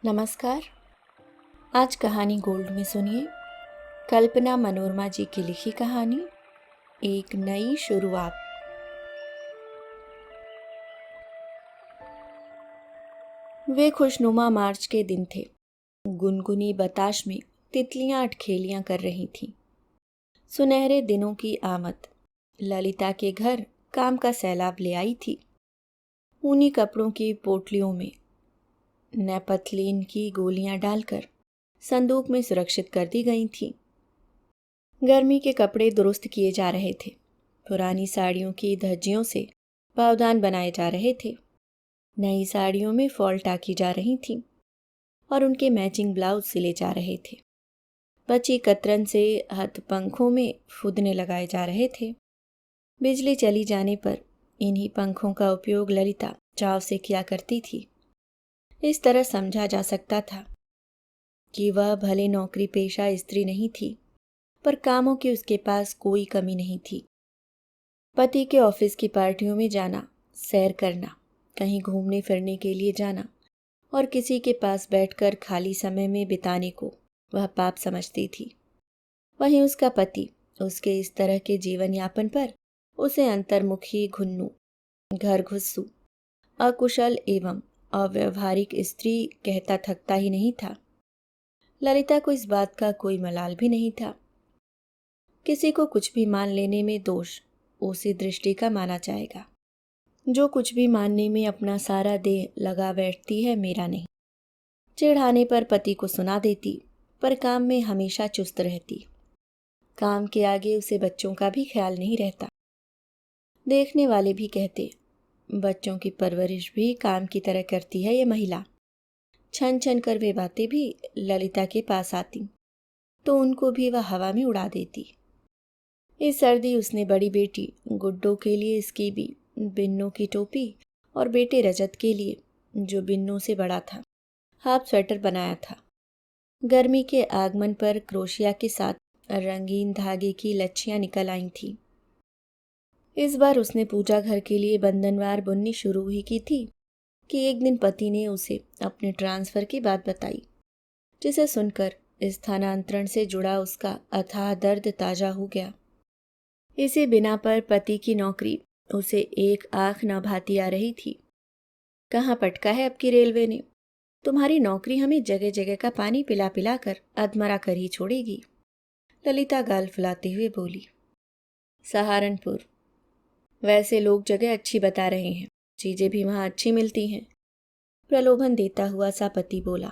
नमस्कार। आज कहानी गोल्ड में सुनिए कल्पना मनोरमा जी की लिखी कहानी एक नई शुरुआत। वे खुशनुमा मार्च के दिन थे। गुनगुनी बताश में तितलियां अटखेलियां कर रही थीं। सुनहरे दिनों की आमद ललिता के घर काम का सैलाब ले आई थी। ऊनी कपड़ों की पोटलियों में नेपथलीन की गोलियां डालकर संदूक में सुरक्षित कर दी गई थीं। गर्मी के कपड़े दुरुस्त किए जा रहे थे। पुरानी साड़ियों की धज्जियों से पावदान बनाए जा रहे थे। नई साड़ियों में फॉल टाकी जा रही थीं और उनके मैचिंग ब्लाउज सिले जा रहे थे। बची कतरन से हथ पंखों में फुदने लगाए जा रहे थे। बिजली चली जाने पर इन्हीं पंखों का उपयोग ललिता चाव से किया करती थी। इस तरह समझा जा सकता था कि वह भले नौकरी पेशा स्त्री नहीं थी, पर कामों की उसके पास कोई कमी नहीं थी। पति के ऑफिस की पार्टियों में जाना, सैर करना, कहीं घूमने फिरने के लिए जाना और किसी के पास बैठकर खाली समय में बिताने को वह पाप समझती थी। वहीं उसका पति उसके इस तरह के जीवन यापन पर उसे अंतर्मुखी, घुन्नू, घर घुस्सू, अकुशल एवं अव्यवहारिक स्त्री कहता थकता ही नहीं था। ललिता को इस बात का कोई मलाल भी नहीं था। किसी को कुछ भी मान लेने में दोष उसी दृष्टि का माना जाएगा। जो कुछ भी मानने में अपना सारा देह लगा बैठती है, मेरा नहीं। चिढ़ाने पर पति को सुना देती, पर काम में हमेशा चुस्त रहती। काम के आगे उसे बच्चों का भी ख्याल नहीं रहता। देखने वाले भी कहते, बच्चों की परवरिश भी काम की तरह करती है ये महिला। छन छन कर वे बातें भी ललिता के पास आती तो उनको भी वह हवा में उड़ा देती। इस सर्दी उसने बड़ी बेटी गुड्डो के लिए स्कीबी, बिन्नों की टोपी और बेटे रजत के लिए, जो बिन्नों से बड़ा था, हाफ स्वेटर बनाया था। गर्मी के आगमन पर क्रोशिया के साथ रंगीन धागे की लच्छियां निकल आई थीं। इस बार उसने पूजा घर के लिए बंधनवार बुननी शुरू ही की थी कि एक दिन पति ने उसे अपने ट्रांसफर की बात बताई, जिसे सुनकर स्थानांतरण से जुड़ा उसका अथाह दर्द ताजा हो गया। इसी बिना पर पति की नौकरी उसे एक आंख न भाती आ रही थी। कहाँ पटका है अब की रेलवे ने, तुम्हारी नौकरी हमें जगह जगह का पानी पिला पिला कर अधमरा कर ही छोड़ेगी। ललिता गाल फुलाते हुए बोली। सहारनपुर। वैसे लोग जगह अच्छी बता रहे हैं, चीजें भी वहां अच्छी मिलती हैं, प्रलोभन देता हुआ सा पति बोला।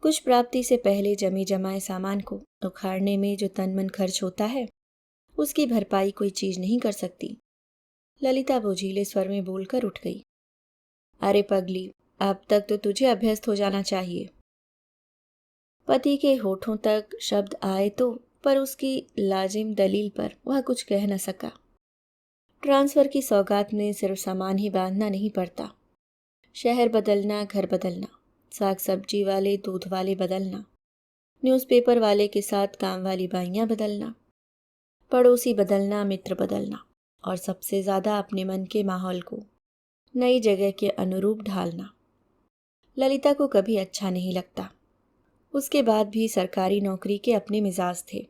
कुछ प्राप्ति से पहले जमे जमाए सामान को उखाड़ने में जो तन मन खर्च होता है, उसकी भरपाई कोई चीज नहीं कर सकती। ललिता बोझीले स्वर में बोलकर उठ गई। अरे पगली, अब तक तो तुझे अभ्यस्त हो जाना चाहिए। पति के होठों तक शब्द आए तो, पर उसकी लाजिम दलील पर वह कुछ कह न सका। ट्रांसफर की सौगात में सिर्फ सामान ही बांधना नहीं पड़ता, शहर बदलना, घर बदलना, साग सब्जी वाले दूध वाले बदलना, न्यूज़पेपर वाले के साथ काम वाली बाइयां बदलना, पड़ोसी बदलना, मित्र बदलना और सबसे ज़्यादा अपने मन के माहौल को नई जगह के अनुरूप ढालना। ललिता को कभी अच्छा नहीं लगता। उसके बाद भी सरकारी नौकरी के अपने मिजाज थे।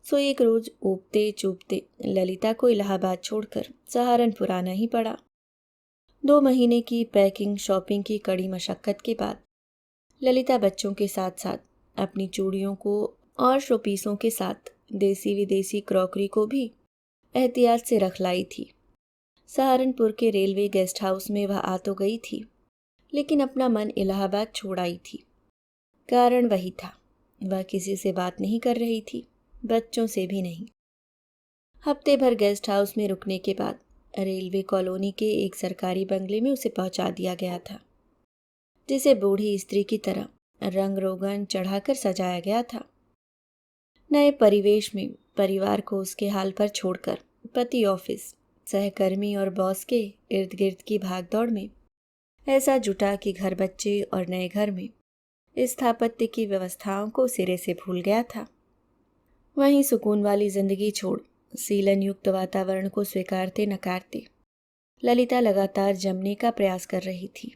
सो एक रोज ऊबते चूबते ललिता को इलाहाबाद छोड़कर सहारनपुर आना ही पड़ा। 2 महीने की पैकिंग शॉपिंग की कड़ी मशक्कत के बाद ललिता बच्चों के साथ साथ अपनी चूड़ियों को और शोपीसों के साथ देसी विदेशी क्रॉकरी को भी एहतियात से रख लाई थी। सहारनपुर के रेलवे गेस्ट हाउस में वह आ तो गई थी, लेकिन अपना मन इलाहाबाद छोड़ आई थी। कारण वही था, वह किसी से बात नहीं कर रही थी, बच्चों से भी नहीं। हफ्ते भर गेस्ट हाउस में रुकने के बाद रेलवे कॉलोनी के एक सरकारी बंगले में उसे पहुंचा दिया गया था, जिसे बूढ़ी स्त्री की तरह रंग रोगन चढ़ाकर सजाया गया था। नए परिवेश में परिवार को उसके हाल पर छोड़कर पति ऑफिस, सहकर्मी और बॉस के इर्द गिर्द की भागदौड़ में ऐसा जुटा कि घर बच्चे और नए घर में स्थापत्य की व्यवस्थाओं को सिरे से भूल गया था। वहीं सुकून वाली जिंदगी छोड़ सीलन युक्त वातावरण को स्वीकारते नकारते ललिता लगातार जमने का प्रयास कर रही थी,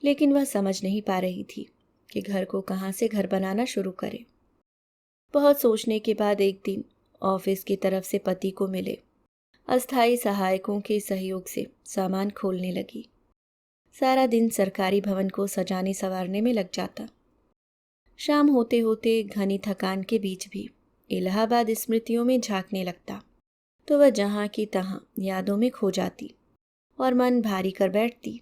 लेकिन वह समझ नहीं पा रही थी कि घर को कहाँ से घर बनाना शुरू करे। बहुत सोचने के बाद एक दिन ऑफिस की तरफ से पति को मिले अस्थायी सहायकों के सहयोग से सामान खोलने लगी। सारा दिन सरकारी भवन को सजाने संवारने में लग जाता। शाम होते होते घनी थकान के बीच भी इलाहाबाद स्मृतियों में झांकने लगता तो वह जहाँ की तहाँ यादों में खो जाती और मन भारी कर बैठती।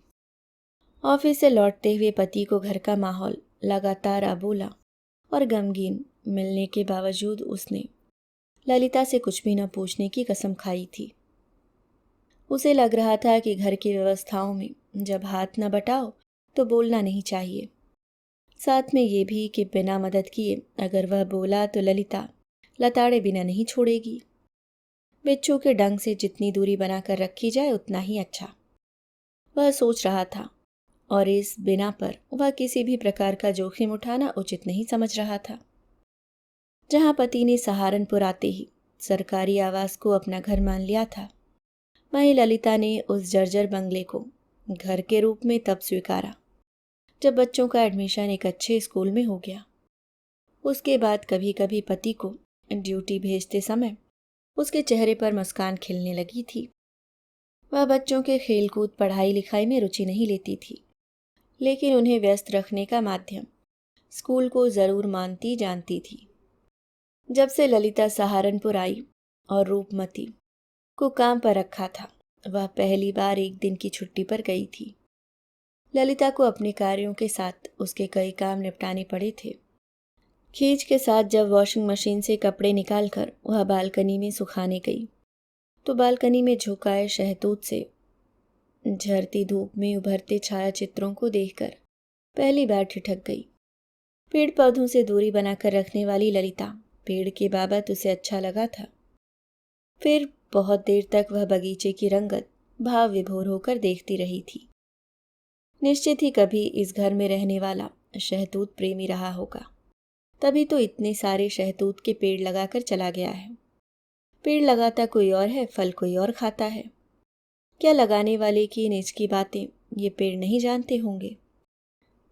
ऑफिस से लौटते हुए पति को घर का माहौल लगातार अबोला और गमगीन मिलने के बावजूद उसने ललिता से कुछ भी न पूछने की कसम खाई थी। उसे लग रहा था कि घर की व्यवस्थाओं में जब हाथ न बटाओ तो बोलना नहीं चाहिए। साथ में ये भी कि बिना मदद किए अगर वह बोला तो ललिता लताड़े बिना नहीं छोड़ेगी। बिच्छू के डंग से जितनी दूरी बनाकर रखी जाए उतना ही अच्छा, वह सोच रहा था। और इस बिना पर वह किसी भी प्रकार का जोखिम उठाना उचित नहीं समझ रहा था। जहां पति ने सहारनपुर आते ही सरकारी आवास को अपना घर मान लिया था, वहीं ललिता ने उस जर्जर बंगले को घर के रूप में तब स्वीकारा जब बच्चों का एडमिशन एक अच्छे स्कूल में हो गया। उसके बाद कभी कभी पति को ड्यूटी भेजते समय उसके चेहरे पर मुस्कान खिलने लगी थी। वह बच्चों के खेलकूद पढ़ाई लिखाई में रुचि नहीं लेती थी, लेकिन उन्हें व्यस्त रखने का माध्यम स्कूल को जरूर मानती जानती थी। जब से ललिता सहारनपुर आई और रूपमती को काम पर रखा था, वह पहली बार एक दिन की छुट्टी पर गई थी। ललिता को अपने कार्यों के साथ उसके कई काम निपटाने पड़े थे। खींच के साथ जब वॉशिंग मशीन से कपड़े निकालकर वह बालकनी में सुखाने गई तो बालकनी में झुकाए शहतूत से झरती धूप में उभरते छाया चित्रों को देखकर पहली बार ठिठक गई। पेड़ पौधों से दूरी बनाकर रखने वाली ललिता पेड़ के बाबत उसे अच्छा लगा था। फिर बहुत देर तक वह बगीचे की रंगत भाव विभोर होकर देखती रही थी। निश्चित ही कभी इस घर में रहने वाला शहतूत प्रेमी रहा होगा, तभी तो इतने सारे शहतूत के पेड़ लगाकर चला गया है। पेड़ लगाता कोई और है, फल कोई और खाता है। क्या लगाने वाले की निज की बातें ये पेड़ नहीं जानते होंगे?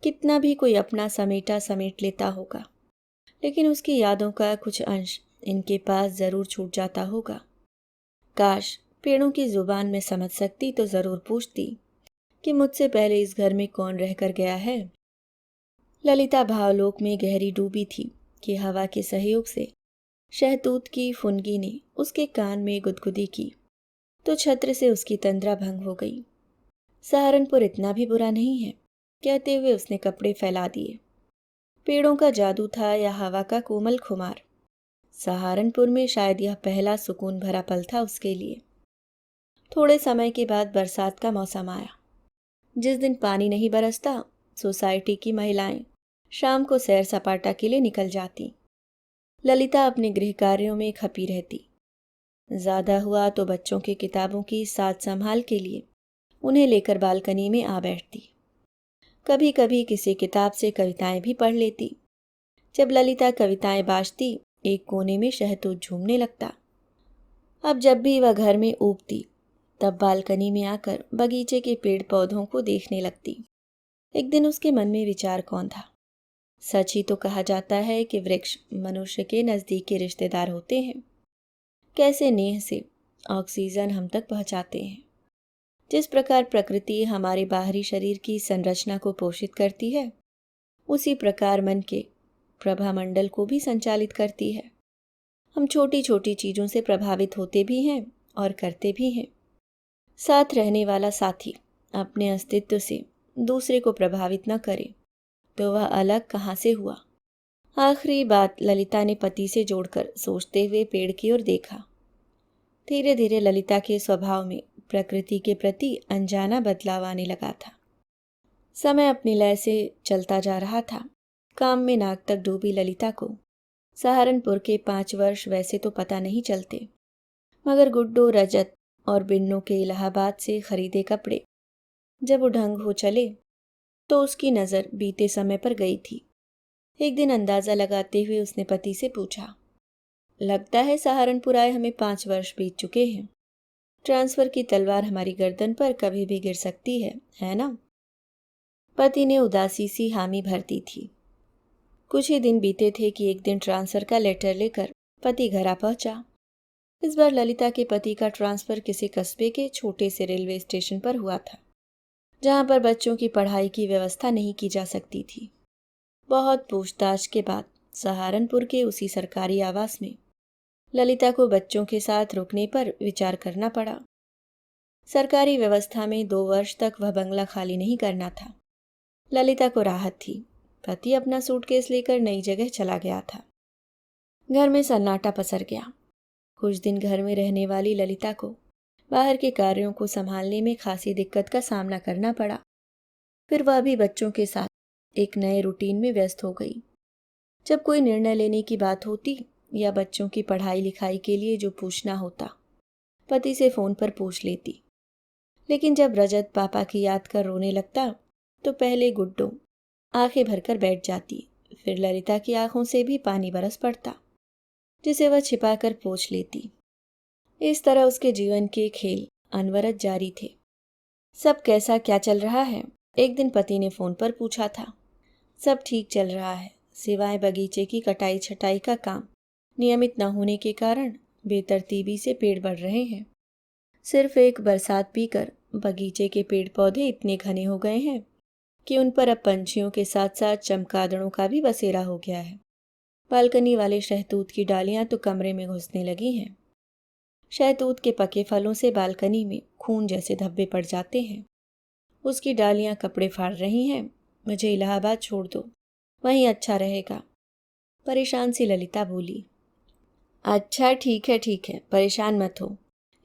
कितना भी कोई अपना समेटा समेट लेता होगा, लेकिन उसकी यादों का कुछ अंश इनके पास जरूर छूट जाता होगा। काश पेड़ों की जुबान में समझ सकती तो जरूर पूछती कि मुझसे पहले इस घर में कौन रहकर गया है। ललिता भावलोक में गहरी डूबी थी कि हवा के सहयोग से शहतूत की फुनगी ने उसके कान में गुदगुदी की तो छत्र से उसकी तंद्रा भंग हो गई। सहारनपुर इतना भी बुरा नहीं है, कहते हुए उसने कपड़े फैला दिए। पेड़ों का जादू था या हवा का कोमल खुमार, सहारनपुर में शायद यह पहला सुकून भरा पल था उसके लिए। थोड़े समय के बाद बरसात का मौसम आया। जिस दिन पानी नहीं बरसता, सोसाइटी की महिलाएं शाम को सैर सपाटा के लिए निकल जाती। ललिता अपने गृह कार्यों में खपी रहती। ज्यादा हुआ तो बच्चों की किताबों की साज संभाल के लिए उन्हें लेकर बालकनी में आ बैठती। कभी कभी किसी किताब से कविताएं भी पढ़ लेती। जब ललिता कविताएं बाजती, एक कोने में शहतूत झूमने लगता। अब जब भी वह घर में ऊबती, तब बालकनी में आकर बगीचे के पेड़ पौधों को देखने लगती। एक दिन उसके मन में विचार कौन था? सच ही तो कहा जाता है कि वृक्ष मनुष्य के नजदीकी रिश्तेदार होते हैं। कैसे नेह से ऑक्सीजन हम तक पहुंचाते हैं। जिस प्रकार प्रकृति हमारे बाहरी शरीर की संरचना को पोषित करती है, उसी प्रकार मन के प्रभामंडल को भी संचालित करती है। हम छोटी छोटी चीजों से प्रभावित होते भी हैं और करते भी हैं। साथ रहने वाला साथी अपने अस्तित्व से दूसरे को प्रभावित न करे तो वह अलग कहाँ से हुआ? आखिरी बात ललिता ने पति से जोड़कर सोचते हुए पेड़ की ओर देखा। धीरे धीरे ललिता के स्वभाव में प्रकृति के प्रति अनजाना बदलाव आने लगा था। समय अपनी लय से चलता जा रहा था। काम में नाक तक डूबी ललिता को सहारनपुर के 5 वर्ष वैसे तो पता नहीं चलते, मगर गुड्डो, रजत और बिन्नों के इलाहाबाद से खरीदे कपड़े जब उढंग हो चले तो उसकी नज़र बीते समय पर गई थी। एक दिन अंदाज़ा लगाते हुए उसने पति से पूछा, लगता है सहारनपुर आए हमें 5 वर्ष बीत चुके हैं। ट्रांसफर की तलवार हमारी गर्दन पर कभी भी गिर सकती है ना? पति ने उदासी सी हामी भर दी थी। कुछ ही दिन बीते थे कि एक दिन ट्रांसफर का लेटर लेकर पति घर आ पहुंचा। इस बार ललिता के पति का ट्रांसफर किसी कस्बे के छोटे से रेलवे स्टेशन पर हुआ था, जहां पर बच्चों की पढ़ाई की व्यवस्था नहीं की जा सकती थी। बहुत पूछताछ के बाद सहारनपुर के उसी सरकारी आवास में ललिता को बच्चों के साथ रुकने पर विचार करना पड़ा। सरकारी व्यवस्था में 2 वर्ष तक वह बंगला खाली नहीं करना था। ललिता को राहत थी। पति अपना सूटकेस लेकर नई जगह चला गया था। घर में सन्नाटा पसर गया। कुछ दिन घर में रहने वाली ललिता को बाहर के कार्यों को संभालने में खासी दिक्कत का सामना करना पड़ा। फिर वह भी बच्चों के साथ एक नए रूटीन में व्यस्त हो गई। जब कोई निर्णय लेने की बात होती या बच्चों की पढ़ाई लिखाई के लिए जो पूछना होता, पति से फोन पर पूछ लेती। लेकिन जब रजत पापा की याद कर रोने लगता तो पहले गुड्डो आंखें भरकर बैठ जाती, फिर ललिता की आंखों से भी पानी बरस पड़ता, जिसे वह छिपाकर पोंछ लेती। इस तरह उसके जीवन के खेल अनवरत जारी थे। सब कैसा क्या चल रहा है? एक दिन पति ने फोन पर पूछा था। सब ठीक चल रहा है, सिवाय बगीचे की कटाई छटाई का काम नियमित न होने के कारण बेतरतीबी से पेड़ बढ़ रहे हैं। सिर्फ एक बरसात पीकर बगीचे के पेड़ पौधे इतने घने हो गए हैं कि उन पर अब पंछियों के साथ साथ चमगादड़ों का भी बसेरा हो गया है। बालकनी वाले शहतूत की डालियां तो कमरे में घुसने लगी हैं। शहतूत के पके फलों से बालकनी में खून जैसे धब्बे पड़ जाते हैं। उसकी डालियां कपड़े फाड़ रही हैं। मुझे इलाहाबाद छोड़ दो, वहीं अच्छा रहेगा। परेशान सी ललिता बोली। अच्छा ठीक है, परेशान मत हो।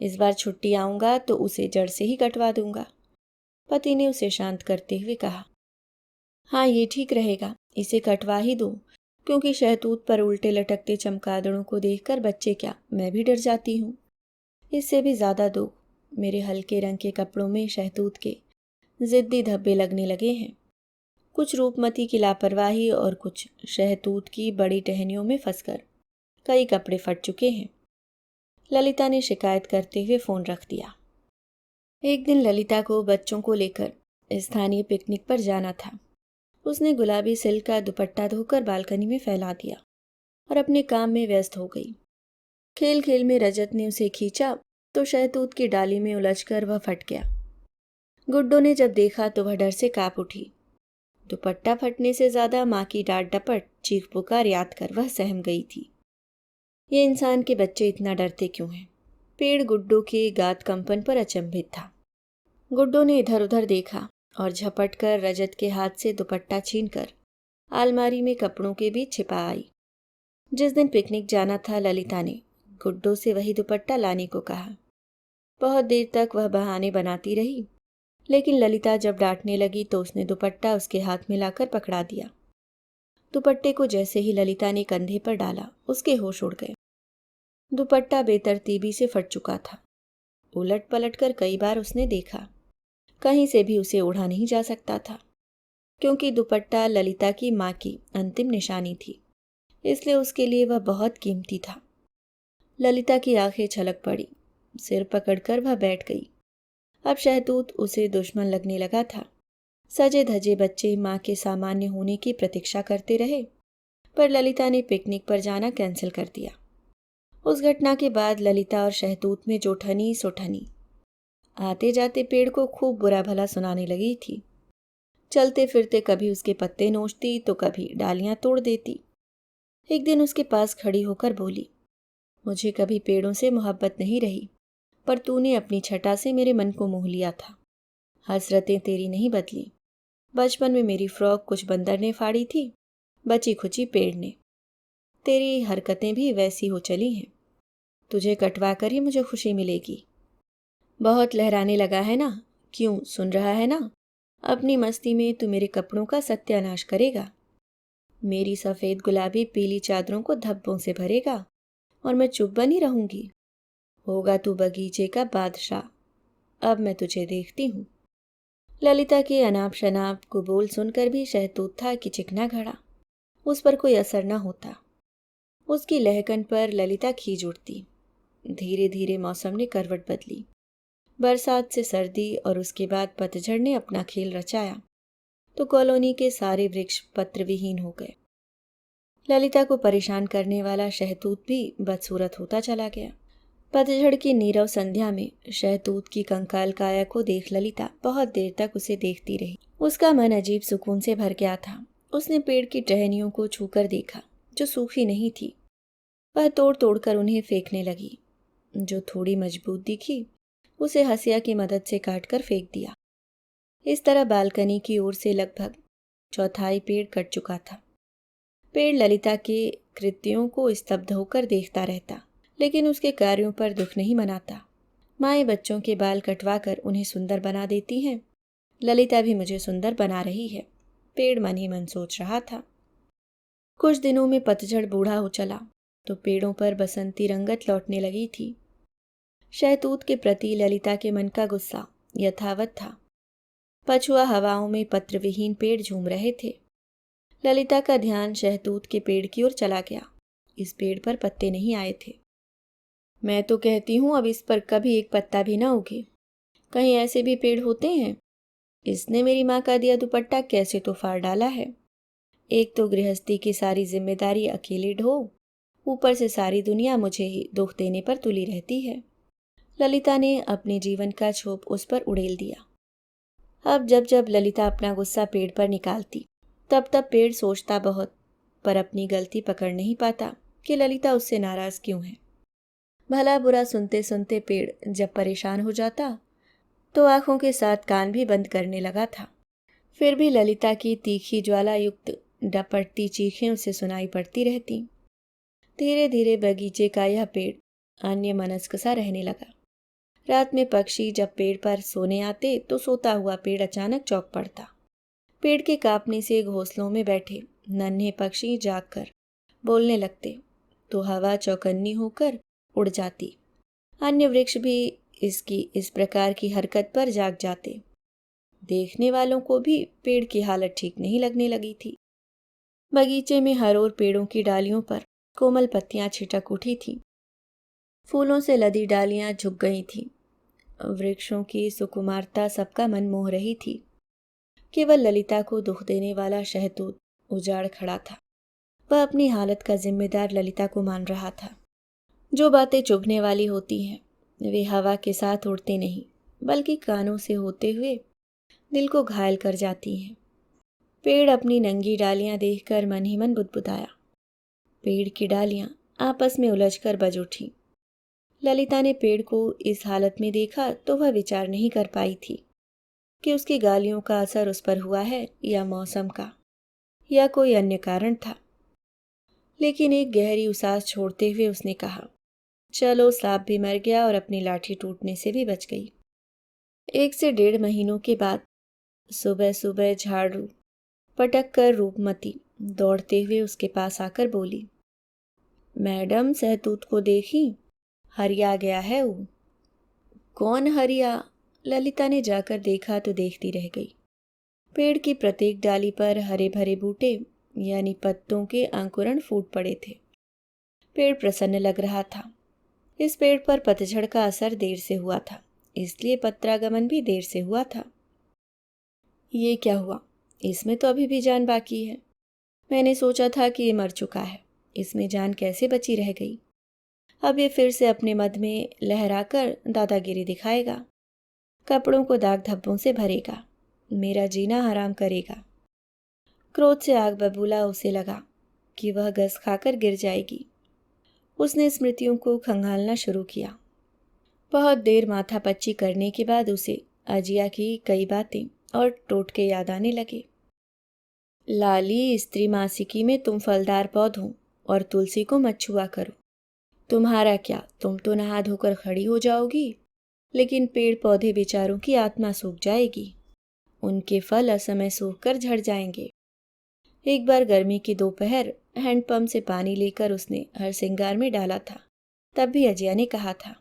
इस बार छुट्टी आऊंगा तो उसे जड़ से ही कटवा दूंगा। पति ने उसे शांत करते हुए कहा। हाँ, ये ठीक रहेगा, इसे कटवा ही दो, क्योंकि शहतूत पर उल्टे लटकते चमगादड़ों को देखकर बच्चे क्या, मैं भी डर जाती हूँ। इससे भी ज्यादा दो। मेरे हल्के रंग के कपड़ों में शहतूत के जिद्दी धब्बे लगने लगे हैं। कुछ रूपमती की लापरवाही और कुछ शहतूत की बड़ी टहनियों में फंसकर कई कपड़े फट चुके हैं। ललिता ने शिकायत करते हुए फोन रख दिया। एक दिन ललिता को बच्चों को लेकर स्थानीय पिकनिक पर जाना था। उसने गुलाबी सिल्क का दुपट्टा धोकर बालकनी में फैला दिया और अपने काम में व्यस्त हो गई। खेल खेल में रजत ने उसे खींचा तो शहतूत की डाली में उलझकर वह फट गया। गुड्डो ने जब देखा तो वह डर से कांप उठी। दुपट्टा फटने से ज्यादा माँ की डांट डपट, चीख पुकार याद कर वह सहम गई थी। ये इंसान के बच्चे इतना डरते क्यों हैं? पेड़ गुड्डो के गात कंपन पर अचंभित था। गुड्डो ने इधर उधर देखा और झपट कर रजत के हाथ से दुपट्टा छीनकर अलमारी में कपड़ों के बीच छिपा आई। जिस दिन पिकनिक जाना था, ललिता ने गुड्डो से वही दुपट्टा लाने को कहा। बहुत देर तक वह बहाने बनाती रही, लेकिन ललिता जब डांटने लगी तो उसने दुपट्टा उसके हाथ में लाकर पकड़ा दिया। दुपट्टे को जैसे ही ललिता ने कंधे पर डाला, उसके होश उड़ गए। दुपट्टा बेतरतीबी से फट चुका था। उलट पलट कर कई बार उसने देखा, कहीं से भी उसे ओढ़ा नहीं जा सकता था, क्योंकि दुपट्टा ललिता की माँ की अंतिम निशानी थी, इसलिए उसके लिए वह बहुत कीमती था। ललिता की आंखें छलक पड़ी। सिर पकड़कर वह बैठ गई। अब शहतूत उसे दुश्मन लगने लगा था। सजे धजे बच्चे माँ के सामान्य होने की प्रतीक्षा करते रहे, पर ललिता ने पिकनिक पर जाना कैंसिल कर दिया। उस घटना के बाद ललिता और शहतूत में जो ठनी सो ठनी। आते जाते पेड़ को खूब बुरा भला सुनाने लगी थी। चलते फिरते कभी उसके पत्ते नोचती तो कभी डालियां तोड़ देती। एक दिन उसके पास खड़ी होकर बोली, मुझे कभी पेड़ों से मोहब्बत नहीं रही, पर तूने अपनी छटा से मेरे मन को मोह लिया था। हसरतें तेरी नहीं बदली। बचपन में मेरी फ्रॉक कुछ बंदर ने फाड़ी थी, बची खुची पेड़ ने। तेरी हरकतें भी वैसी हो चली हैं। तुझे कटवा कर ही मुझे खुशी मिलेगी। बहुत लहराने लगा है ना? क्यों, सुन रहा है ना? अपनी मस्ती में तू मेरे कपड़ों का सत्यानाश करेगा। मेरी सफ़ेद गुलाबी पीली चादरों को धब्बों से भरेगा और मैं चुप बनी रहूंगी। होगा तू बगीचे का बादशाह। अब मैं तुझे देखती हूँ। ललिता के अनाप शनाप को बोल सुनकर भी शहतूत था कि चिकना घड़ा। उस पर कोई असर न होता। उसकी लहकन पर ललिता खींच उठती। धीरे धीरे मौसम ने करवट बदली। बरसात से सर्दी और उसके बाद पतझड़ ने अपना खेल रचाया तो कॉलोनी के सारे वृक्ष पत्र विहीन हो गए। ललिता को परेशान करने वाला शहतूत भी बदसूरत होता चला गया। पतझड़ की नीरव संध्या में शहतूत की कंकाल काया को देख ललिता बहुत देर तक उसे देखती रही। उसका मन अजीब सुकून से भर गया था। उसने पेड़ की टहनियों को छूकर देखा जो सूखी नहीं थी। वह तोड़ तोड़ कर उन्हें फेंकने लगी। जो थोड़ी मजबूत दिखी उसे हंसिया की मदद से काटकर फेंक दिया। इस तरह बालकनी की ओर से लगभग चौथाई पेड़ कट चुका था। पेड़ ललिता के कृत्यों को स्तब्ध होकर देखता रहता, लेकिन उसके कार्यों पर दुख नहीं मनाता। माएँ बच्चों के बाल कटवाकर उन्हें सुंदर बना देती हैं, ललिता भी मुझे सुंदर बना रही है, पेड़ मन ही मन सोच रहा था। कुछ दिनों में पतझड़ बूढ़ा हो चला तो पेड़ों पर बसंती रंगत लौटने लगी थी। शहतूत के प्रति ललिता के मन का गुस्सा यथावत था। पछुआ हवाओं में पत्रविहीन पेड़ झूम रहे थे। ललिता का ध्यान शहतूत के पेड़ की ओर चला गया। इस पेड़ पर पत्ते नहीं आए थे। मैं तो कहती हूँ अब इस पर कभी एक पत्ता भी ना उगे। कहीं ऐसे भी पेड़ होते हैं? इसने मेरी माँ का दिया दुपट्टा कैसे तो फाड़ डाला है। एक तो गृहस्थी की सारी जिम्मेदारी अकेले ढो, ऊपर से सारी दुनिया मुझे ही दुख देने पर तुली रहती है। ललिता ने अपने जीवन का छोप उस पर उड़ेल दिया। अब जब जब ललिता अपना गुस्सा पेड़ पर निकालती तब तब पेड़ सोचता बहुत, पर अपनी गलती पकड़ नहीं पाता कि ललिता उससे नाराज क्यों है। भला बुरा सुनते सुनते पेड़ जब परेशान हो जाता तो आंखों के साथ कान भी बंद करने लगा था। फिर भी ललिता की तीखी ज्वाला युक्त डपटती चीखें उसे सुनाई पड़ती रहती। धीरे धीरे बगीचे का यह पेड़ अन्य मनस्क सा रहने लगा। रात में पक्षी जब पेड़ पर सोने आते तो सोता हुआ पेड़ अचानक चौंक पड़ता। पेड़ के कांपने से घोंसलों में बैठे नन्हे पक्षी जागकर बोलने लगते तो हवा चौकन्नी होकर उड़ जाती। अन्य वृक्ष भी इसकी इस प्रकार की हरकत पर जाग जाते। देखने वालों को भी पेड़ की हालत ठीक नहीं लगने लगी थी। बगीचे में हर ओर पेड़ों की डालियों पर कोमल पत्तियां छिटक उठी थीं। फूलों से लदी डालियां झुक गई थीं। वृक्षों की सुकुमारता सबका मन मोह रही थी। केवल ललिता को दुख देने वाला शहतूत उजाड़ खड़ा था। वह अपनी हालत का जिम्मेदार ललिता को मान रहा था। जो बातें चुभने वाली होती हैं वे हवा के साथ उड़ते नहीं, बल्कि कानों से होते हुए दिल को घायल कर जाती हैं। पेड़ अपनी नंगी डालियां देखकर मन ही मन बुदबुदाया। पेड़ की डालियां आपस में उलझकर बज उठी। ललिता ने पेड़ को इस हालत में देखा तो वह विचार नहीं कर पाई थी कि उसकी गालियों का असर उस पर हुआ है या मौसम का या कोई अन्य कारण था। लेकिन एक गहरी उसास छोड़ते हुए उसने कहा, चलो सांप भी मर गया और अपनी लाठी टूटने से भी बच गई। 1 से 1.5 महीनों के बाद सुबह सुबह झाड़ू पटक कर रूपमती दौड़ते हुए उसके पास आकर बोली, मैडम सहतूत को देखी, हरिया गया है वो। कौन हरिया? ललिता ने जाकर देखा तो देखती रह गई। पेड़ की प्रत्येक डाली पर हरे भरे बूटे यानी पत्तों के अंकुरण फूट पड़े थे। पेड़ प्रसन्न लग रहा था। इस पेड़ पर पतझड़ का असर देर से हुआ था, इसलिए पत्रागमन भी देर से हुआ था। ये क्या हुआ? इसमें तो अभी भी जान बाकी है। मैंने सोचा था कि ये मर चुका है, इसमें जान कैसे बची रह गई? अब ये फिर से अपने मद में लहराकर दादागिरी दिखाएगा, कपड़ों को दाग धब्बों से भरेगा, मेरा जीना हराम करेगा। क्रोध से आग बबूला उसे लगा कि वह गस खाकर गिर जाएगी। उसने स्मृतियों को खंगालना शुरू किया। बहुत देर माथा पच्ची करने के बाद उसे अजिया की कई बातें और टोटके याद आने लगे। लाली, स्त्री मासिकी में तुम फलदार पौधों और तुलसी को मत छुआ करो। तुम्हारा क्या, तुम तो नहा धोकर खड़ी हो जाओगी, लेकिन पेड़ पौधे बेचारों की आत्मा सूख जाएगी। उनके फल असमय सूख कर झड़ जाएंगे। एक बार गर्मी की दोपहर हैंडपंप से पानी लेकर उसने हर सिंगार में डाला था। तब भी अजिया ने कहा था,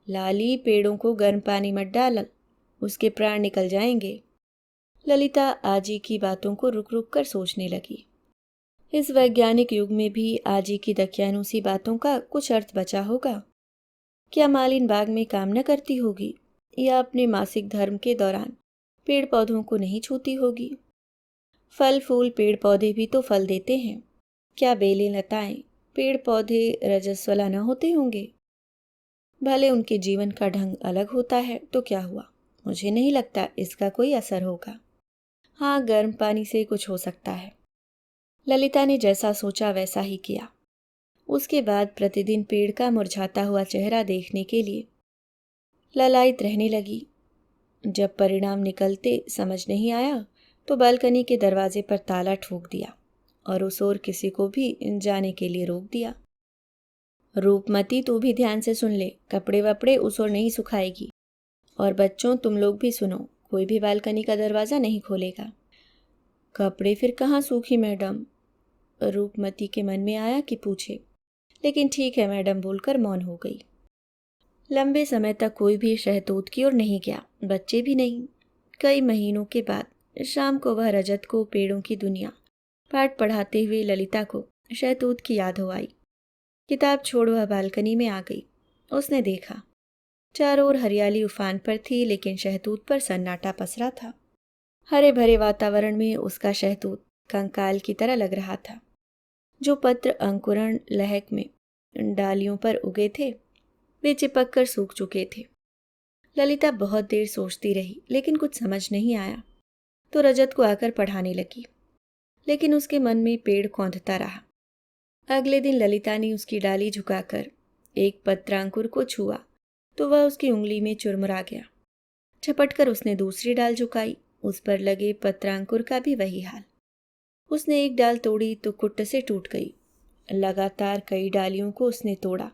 लाली, पेड़ों को गर्म पानी मत डाल, उसके प्राण निकल जाएंगे। ललिता आजी की बातों को रुक रुक कर सोचने लगी। इस वैज्ञानिक युग में भी आजी की दकियानूसी बातों का कुछ अर्थ बचा होगा? क्या मालिन बाग में काम न करती होगी या अपने मासिक धर्म के दौरान पेड़ पौधों को नहीं छूती होगी? फल फूल पेड़ पौधे भी तो फल देते हैं, क्या बेलें लताएं, पेड़ पौधे रजस्वला न होते होंगे? भले उनके जीवन का ढंग अलग होता है तो क्या हुआ, मुझे नहीं लगता इसका कोई असर होगा। हाँ, गर्म पानी से कुछ हो सकता है। ललिता ने जैसा सोचा वैसा ही किया। उसके बाद प्रतिदिन पेड़ का मुरझाता हुआ चेहरा देखने के लिए ललायत रहने लगी। जब परिणाम निकलते समझ नहीं आया तो बालकनी के दरवाजे पर ताला ठोक दिया और उस ओर किसी को भी जाने के लिए रोक दिया। रूपमती, तू भी ध्यान से सुन ले, कपड़े वपड़े उस ओर नहीं सुखाएगी। और बच्चों, तुम लोग भी सुनो, कोई भी बालकनी का दरवाज़ा नहीं खोलेगा। कपड़े फिर कहाँ सूखी मैडम? रूपमती के मन में आया कि पूछे, लेकिन ठीक है मैडम बोलकर मौन हो गई। लंबे समय तक कोई भी शहतूत की ओर नहीं गया, बच्चे भी नहीं। कई महीनों के बाद शाम को वह रजत को पेड़ों की दुनिया पाठ पढ़ाते हुए ललिता को शहतूत की याद हो आई। किताब छोड़ वह बालकनी में आ गई। उसने देखा चारों ओर हरियाली उफान पर थी, लेकिन शहतूत पर सन्नाटा पसरा था। हरे भरे वातावरण में उसका शहतूत कंकाल की तरह लग रहा था। जो पत्र अंकुरण लहक में डालियों पर उगे थे वे चिपक कर सूख चुके थे। ललिता बहुत देर सोचती रही, लेकिन कुछ समझ नहीं आया तो रजत को आकर पढ़ाने लगी, लेकिन उसके मन में पेड़ कौंधता रहा। अगले दिन ललिता ने उसकी डाली झुकाकर एक पत्रांकुर को छुआ तो वह उसकी उंगली में चुरमुरा गया। झपटकर उसने दूसरी डाल झुकाई, उस पर लगे पत्रांकुर का भी वही हाल। उसने एक डाल तोड़ी तो कुट्ट से टूट गई। लगातार कई डालियों को उसने तोड़ा,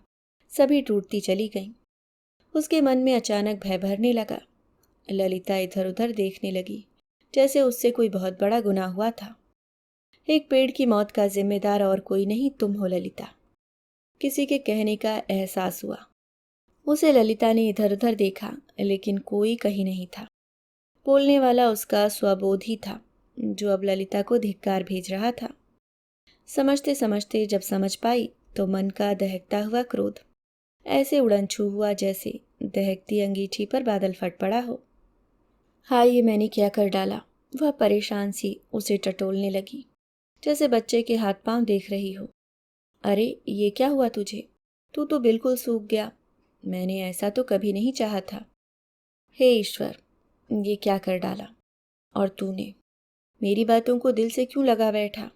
सभी टूटती चली गईं। उसके मन में अचानक भय भरने लगा। ललिता इधर उधर देखने लगी, जैसे उससे कोई बहुत बड़ा गुनाह हुआ था। एक पेड़ की मौत का जिम्मेदार और कोई नहीं, तुम हो ललिता। किसी के कहने का एहसास हुआ उसे। ललिता ने इधर उधर देखा, लेकिन कोई कहीं नहीं था। बोलने वाला उसका स्वबोध ही था, जो अब ललिता को धिक्कार भेज रहा था। समझते समझते जब समझ पाई तो मन का दहकता हुआ क्रोध ऐसे उड़नछू हुआ जैसे दहकती अंगीठी पर बादल फट पड़ा हो। हाँ, ये मैंने क्या कर डाला? वह परेशान सी उसे टटोलने लगी, जैसे बच्चे के हाथ पांव देख रही हो। अरे, ये क्या हुआ तुझे? तू तो बिल्कुल सूख गया। मैंने ऐसा तो कभी नहीं चाहा था। हे ईश्वर, ये क्या कर डाला? और तूने मेरी बातों को दिल से क्यों लगा बैठा?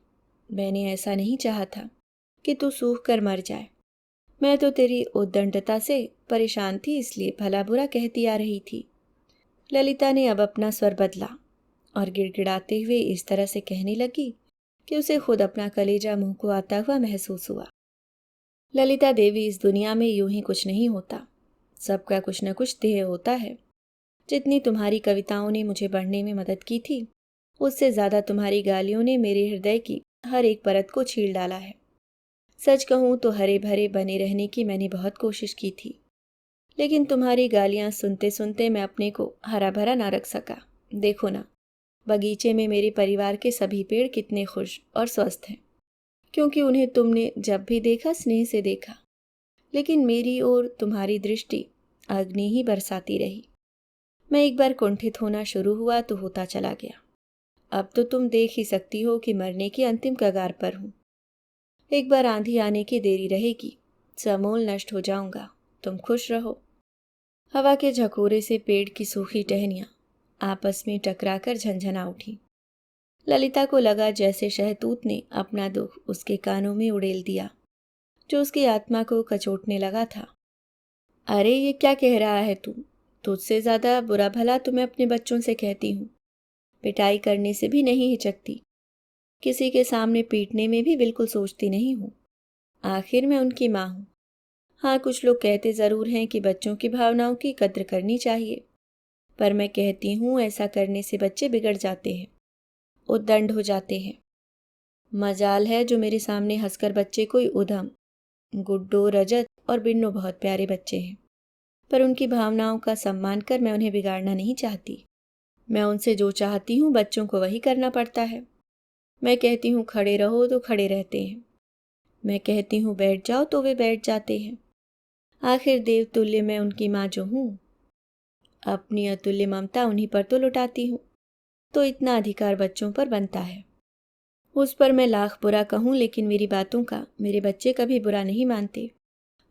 मैंने ऐसा नहीं चाहा था कि तू सूख कर मर जाए। मैं तो तेरी उद्दंडता से परेशान थी, इसलिए भला बुरा कहती आ रही थी। ललिता ने अब अपना स्वर बदला और गिड़गिड़ाते हुए इस तरह से कहने लगी कि उसे खुद अपना कलेजा मुंह को आता हुआ महसूस हुआ। ललिता देवी, इस दुनिया में यूं ही कुछ नहीं होता। सबका कुछ न कुछ ध्येय होता है। जितनी तुम्हारी कविताओं ने मुझे बढ़ने में मदद की थी, उससे ज़्यादा तुम्हारी गालियों ने मेरे हृदय की हर एक परत को छील डाला है। सच कहूँ तो हरे भरे बने रहने की मैंने बहुत कोशिश की थी, लेकिन तुम्हारी गालियाँ सुनते सुनते मैं अपने को हरा भरा ना रख सका। देखो ना, बगीचे में मेरे परिवार के सभी पेड़ कितने खुश और स्वस्थ हैं, क्योंकि उन्हें तुमने जब भी देखा स्नेह से देखा। लेकिन मेरी ओर तुम्हारी दृष्टि अग्नि ही बरसाती रही। मैं एक बार कुंठित होना शुरू हुआ तो होता चला गया। अब तो तुम देख ही सकती हो कि मरने की अंतिम कगार पर हूँ। एक बार आंधी आने की देरी रहेगी, समूल नष्ट हो जाऊंगा। तुम खुश रहो। हवा के झकोरे से पेड़ की सूखी टहनियां आपस में टकराकर झंझना उठी। ललिता को लगा जैसे शहतूत ने अपना दुख उसके कानों में उड़ेल दिया, जो उसकी आत्मा को कचोटने लगा था। अरे, ये क्या कह रहा है तू? तुझसे ज्यादा बुरा भला तो मैं अपने बच्चों से कहती हूँ। पिटाई करने से भी नहीं हिचकती, किसी के सामने पीटने में भी बिल्कुल सोचती नहीं हूँ। आखिर मैं उनकी माँ हूँ। हाँ, कुछ लोग कहते ज़रूर हैं कि बच्चों की भावनाओं की कद्र करनी चाहिए, पर मैं कहती हूँ ऐसा करने से बच्चे बिगड़ जाते हैं, उद्दंड हो जाते हैं। मजाल है जो मेरे सामने हंसकर बच्चे कोई उधम, गुड्डो, रजत और बिन्नो बहुत प्यारे बच्चे हैं, पर उनकी भावनाओं का सम्मान कर मैं उन्हें बिगाड़ना नहीं चाहती। मैं उनसे जो चाहती हूँ बच्चों को वही करना पड़ता है। मैं कहती हूँ खड़े रहो तो खड़े रहते हैं, मैं कहती हूँ बैठ जाओ तो वे बैठ जाते हैं। आखिर देवतुल्य मैं उनकी माँ जो हूँ, अपनी अतुल्य ममता उन्हीं पर तो लुटाती हूँ, तो इतना अधिकार बच्चों पर बनता है। उस पर मैं लाख बुरा कहूँ, लेकिन मेरी बातों का मेरे बच्चे कभी बुरा नहीं मानते,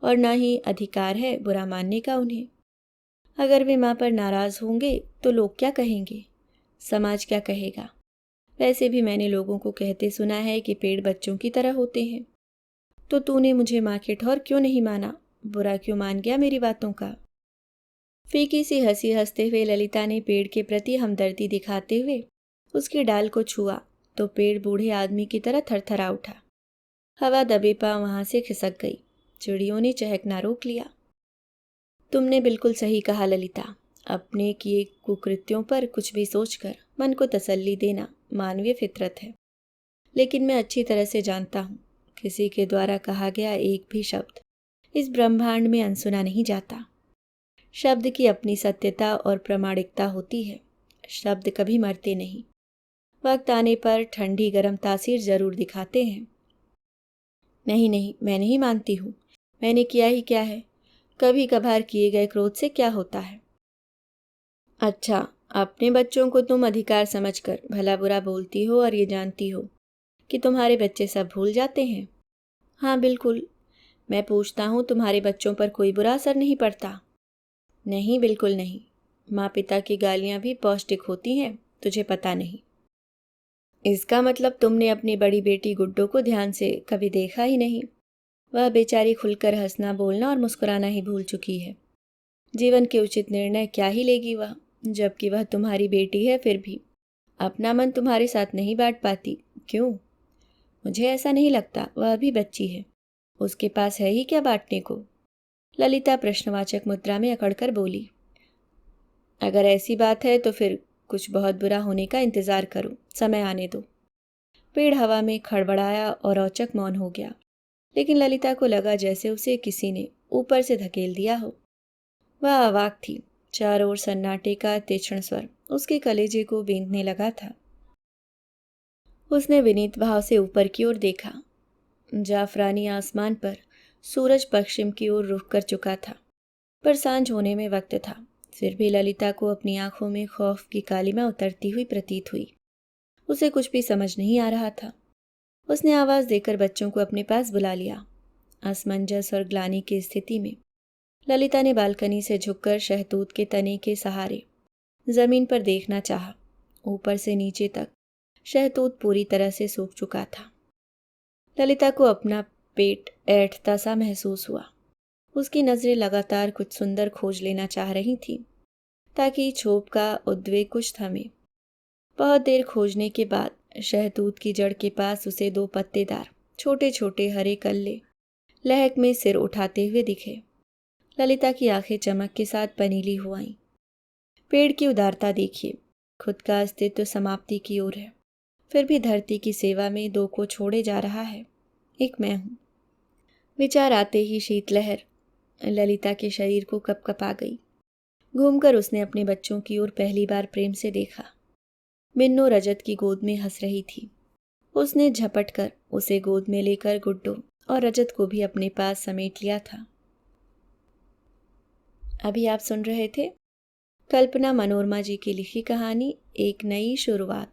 और ना ही अधिकार है बुरा मानने का उन्हें। अगर वे माँ पर नाराज़ होंगे तो लोग क्या कहेंगे, समाज क्या कहेगा। वैसे भी मैंने लोगों को कहते सुना है कि पेड़ बच्चों की तरह होते हैं। तो तूने मुझे माँ के ठौर क्यों नहीं माना, बुरा क्यों मान गया मेरी बातों का। फीकी सी हंसी हंसते हुए ललिता ने पेड़ के प्रति हमदर्दी दिखाते हुए उसकी डाल को छुआ तो पेड़ बूढ़े आदमी की तरह थरथरा उठा। हवा दबे पा वहां से खिसक गई। चिड़ियों ने चहकना रोक लिया। तुमने बिल्कुल सही कहा ललिता, अपने किए कुकृत्यों पर कुछ भी सोचकर मन को तसल्ली देना मानवीय फितरत है। लेकिन मैं अच्छी तरह से जानता हूँ, किसी के द्वारा कहा गया एक भी शब्द इस ब्रह्मांड में अनसुना नहीं जाता। शब्द की अपनी सत्यता और प्रामाणिकता होती है। शब्द कभी मरते नहीं, वक्त आने पर ठंडी गर्म तासीर जरूर दिखाते हैं। नहीं नहीं, मैं नहीं मानती हूँ। मैंने किया ही क्या है, कभी कभार किए गए क्रोध से क्या होता है। अच्छा, अपने बच्चों को तुम अधिकार समझकर भला बुरा बोलती हो और ये जानती हो कि तुम्हारे बच्चे सब भूल जाते हैं। हाँ बिल्कुल। मैं पूछता हूँ, तुम्हारे बच्चों पर कोई बुरा असर नहीं पड़ता? नहीं, बिल्कुल नहीं। माँ पिता की गालियाँ भी पौष्टिक होती हैं, तुझे पता नहीं। इसका मतलब तुमने अपनी बड़ी बेटी गुड्डो को ध्यान से कभी देखा ही नहीं। वह बेचारी खुलकर हंसना बोलना और मुस्कुराना ही भूल चुकी है। जीवन के उचित निर्णय क्या ही लेगी वह, जबकि वह तुम्हारी बेटी है। फिर भी अपना मन तुम्हारे साथ नहीं बांट पाती, क्यों? मुझे ऐसा नहीं लगता। वह अभी बच्ची है, उसके पास है ही क्या बांटने को। ललिता प्रश्नवाचक मुद्रा में अकड़कर बोली। अगर ऐसी बात है तो फिर कुछ बहुत बुरा होने का इंतजार करो, समय आने दो। पेड़ हवा में खड़बड़ाया और औचक मौन हो गया, लेकिन ललिता को लगा जैसे उसे किसी ने ऊपर से धकेल दिया हो। वह अवाक थी। चारों ओर सन्नाटे का तीक्ष्ण स्वर उसके कलेजे को बींधने लगा था। उसने विनीत भाव से ऊपर की ओर देखा। जाफरानी आसमान पर सूरज पश्चिम की ओर रुख कर चुका था, पर सांझ होने में वक्त था। फिर भी ललिता को अपनी आंखों में खौफ की कालिमा उतरती हुई प्रतीत हुई। उसे कुछ भी समझ नहीं आ रहा था। उसने आवाज देकर बच्चों को अपने पास बुला लिया। असमंजस और ग्लानि की स्थिति में ललिता ने बालकनी से झुककर शहतूत के तने के सहारे जमीन पर देखना चाहा। ऊपर से नीचे तक शहतूत पूरी तरह से सूख चुका था। ललिता को अपना पेट ऐंठता सा महसूस हुआ। उसकी नजरें लगातार कुछ सुंदर खोज लेना चाह रही थीं, ताकि छोप का उद्वेग कुछ थमे। बहुत देर खोजने के बाद शहतूत की जड़ के पास उसे 2 पत्तेदार छोटे छोटे हरे कल्ले लहक में सिर उठाते हुए दिखे। ललिता की आंखें चमक के साथ पनीली हो आईं। पेड़ की उदारता देखिए, खुद का अस्तित्व समाप्ति की ओर है, फिर भी धरती की सेवा में 2 को छोड़े जा रहा है। एक मैं हूं। विचार आते ही शीतलहर ललिता के शरीर को कपकपा गई। घूमकर उसने अपने बच्चों की ओर पहली बार प्रेम से देखा। मिन्नू रजत की गोद में हंस रही थी। उसने झपट कर उसे गोद में लेकर गुड्डो और रजत को भी अपने पास समेट लिया था। अभी आप सुन रहे थे कल्पना मनोरमा जी की लिखी कहानी एक नई शुरुआत।